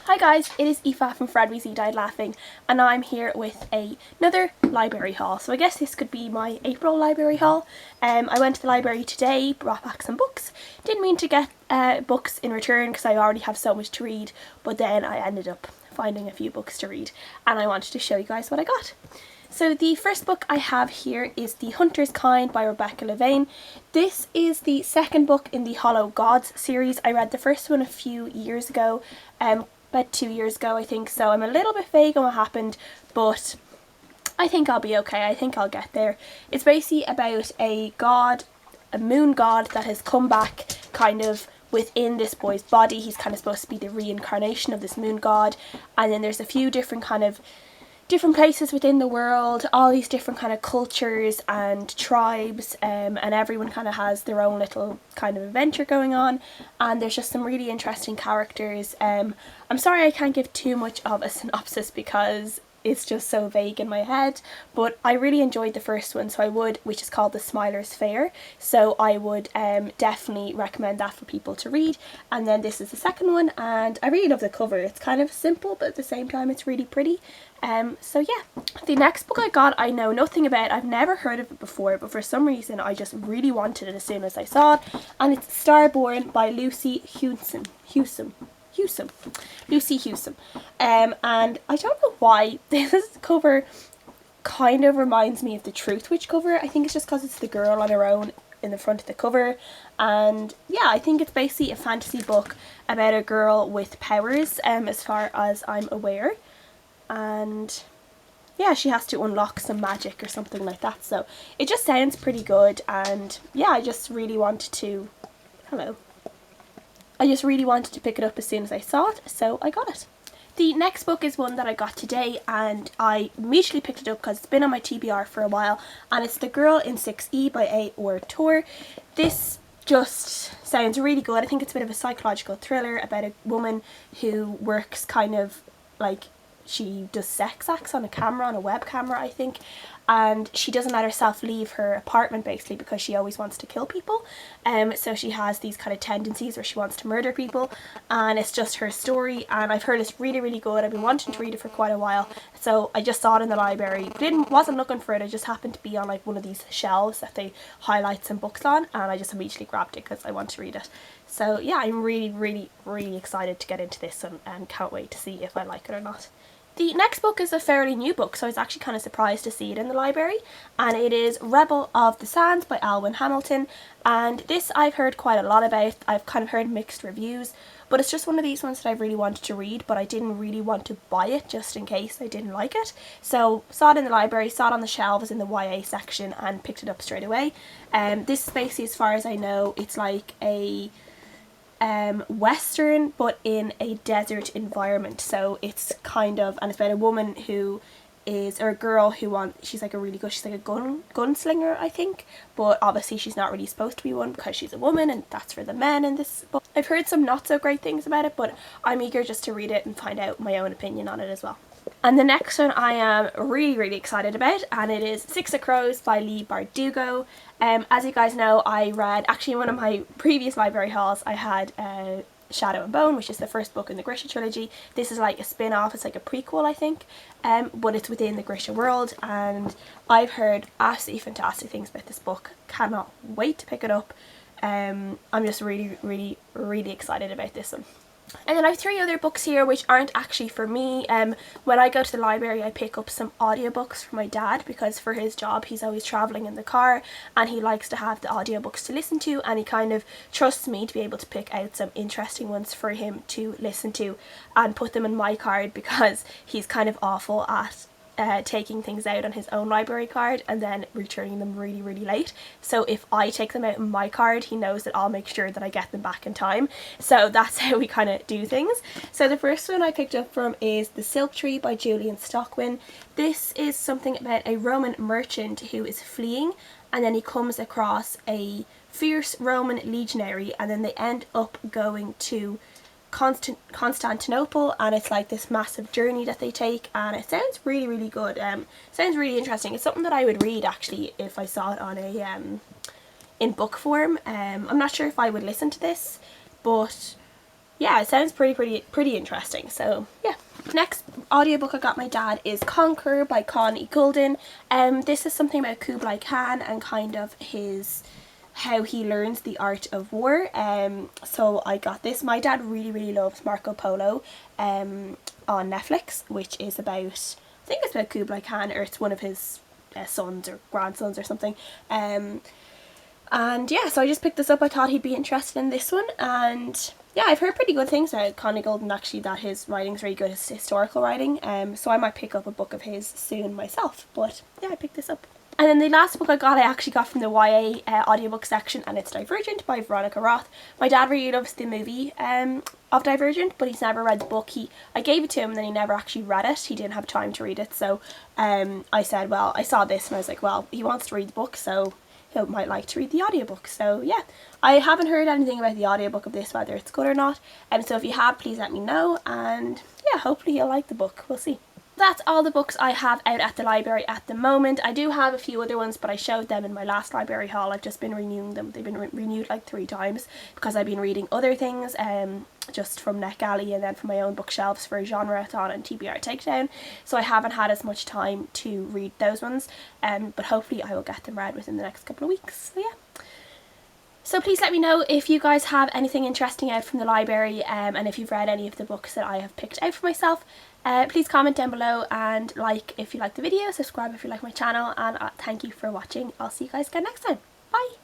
Hi guys, it is Aoife from Fred Weasley Died Laughing, and I'm here with another library haul. So I guess this could be my April library haul. I went to the library today, brought back some books. Didn't mean to get books in return because I already have so much to read, but then I ended up finding a few books to read, and I wanted to show you guys what I got. So the first book I have here is The Hunter's Kind by Rebecca Levane. This is the second book in the Hollow Gods series. I read the first one a few years ago, about 2 years ago I think, so I'm a little bit vague on what happened, but I think I'll be okay. I think I'll get there. It's basically about a god, a moon god that has come back kind of within this boy's body. He's kind of supposed to be the reincarnation of this moon god, and then there's a few different places within the world, all these different kind of cultures and tribes, and everyone kind of has their own little kind of adventure going on, and there's just some really interesting characters. I'm sorry I can't give too much of a synopsis because it's just so vague in my head, but I really enjoyed the first one, which is called The Smiler's Fair, so I would definitely recommend that for people to read. And then this is the second one, and I really love the cover. It's kind of simple, but at the same time it's really pretty. So yeah, the next book I got I know nothing about. I've never heard of it before, but for some reason I just really wanted it as soon as I saw it, and it's Starborn by Lucy Hewson. And I don't know why this cover kind of reminds me of the Truthwitch cover. I think it's just because it's the girl on her own in the front of the cover, and yeah, I think it's basically a fantasy book about a girl with powers, as far as I'm aware, and yeah, she has to unlock some magic or something like that, so it just sounds pretty good. And yeah, I just really wanted to pick it up as soon as I saw it, so I got it. The next book is one that I got today, and I immediately picked it up because it's been on my TBR for a while, and it's The Girl in 6E by A. Tor. This just sounds really good. I think it's a bit of a psychological thriller about a woman who works kind of like, she does sex acts on a web camera I think, and she doesn't let herself leave her apartment basically because she always wants to kill people. So she has these kind of tendencies where she wants to murder people, and it's just her story, and I've heard it's really, really good. I've been wanting to read it for quite a while, so I just saw it in the library. Wasn't looking for it, it just happened to be on like one of these shelves that they highlight some books on, and I just immediately grabbed it because I want to read it. So yeah, I'm really, really, really excited to get into this, and can't wait to see if I like it or not. The next book is a fairly new book, so I was actually kind of surprised to see it in the library, and it is Rebel of the Sands by Alwyn Hamilton, and this I've heard quite a lot about. I've kind of heard mixed reviews, but it's just one of these ones that I've really wanted to read, but I didn't really want to buy it just in case I didn't like it. So saw it in the library, saw it on the shelves in the YA section, and picked it up straight away. This is basically, as far as I know, it's like a western but in a desert environment, so it's kind of, and it's about a woman who is, or a girl who she's like a gunslinger I think, but obviously she's not really supposed to be one because she's a woman, and that's for the men in this book. I've heard some not so great things about it, but I'm eager just to read it and find out my own opinion on it as well. And the next one I am really, really excited about, and it is Six of Crows by Leigh Bardugo. As you guys know, I read, actually in one of my previous library hauls, I had Shadow and Bone, which is the first book in the Grisha trilogy. This is like a spin-off, it's like a prequel I think, but it's within the Grisha world, and I've heard absolutely fantastic things about this book. Cannot wait to pick it up. I'm just really, really, really excited about this one. And then I have 3 other books here which aren't actually for me. When I go to the library I pick up some audiobooks for my dad, because for his job he's always travelling in the car and he likes to have the audiobooks to listen to, and he kind of trusts me to be able to pick out some interesting ones for him to listen to and put them in my card, because he's kind of awful at taking things out on his own library card and then returning them really, really late. So if I take them out in my card, he knows that I'll make sure that I get them back in time. So that's how we kind of do things. So the first one I picked up from is The Silk Tree by Julian Stockwin. This is something about a Roman merchant who is fleeing, and then he comes across a fierce Roman legionary, and then they end up going to Constantinople, and it's like this massive journey that they take, and it sounds really, really good. Sounds really interesting. It's something that I would read actually if I saw it on in book form. I'm not sure if I would listen to this, but yeah, it sounds pretty interesting. So yeah. Next audiobook I got my dad is Conquer by Connie Golden. This is something about Kublai Khan and kind of his how he learns the art of war. So I got this. My dad really loves Marco Polo on Netflix, which is about, I think it's about Kublai Khan, or it's one of his sons or grandsons or something. And yeah, so I just picked this up. I thought he'd be interested in this one, and yeah, I've heard pretty good things about Connie Golden actually, that his writing's very good, his historical writing. So I might pick up a book of his soon myself. But yeah, I picked this up. And then the last book I actually got from the YA audiobook section, and it's Divergent by Veronica Roth. My dad really loves the movie of Divergent, but he's never read the book. I gave it to him and then he never actually read it. He didn't have time to read it. So I said, well, I saw this and I was like, well, he wants to read the book, so he might like to read the audiobook. So yeah, I haven't heard anything about the audiobook of this, whether it's good or not. So if you have, please let me know, and yeah, hopefully you'll like the book. We'll see. That's all the books I have out at the library at the moment. I do have a few other ones, but I showed them in my last library haul. I've just been renewing them. They've been renewed like 3 times because I've been reading other things just from NetGalley and then from my own bookshelves for Genreathon and TBR Takedown. So I haven't had as much time to read those ones, but hopefully I will get them read within the next couple of weeks. So yeah. So please let me know if you guys have anything interesting out from the library, and if you've read any of the books that I have picked out for myself. Please comment down below and like if you like the video, subscribe if you like my channel, and thank you for watching. I'll see you guys again next time. Bye!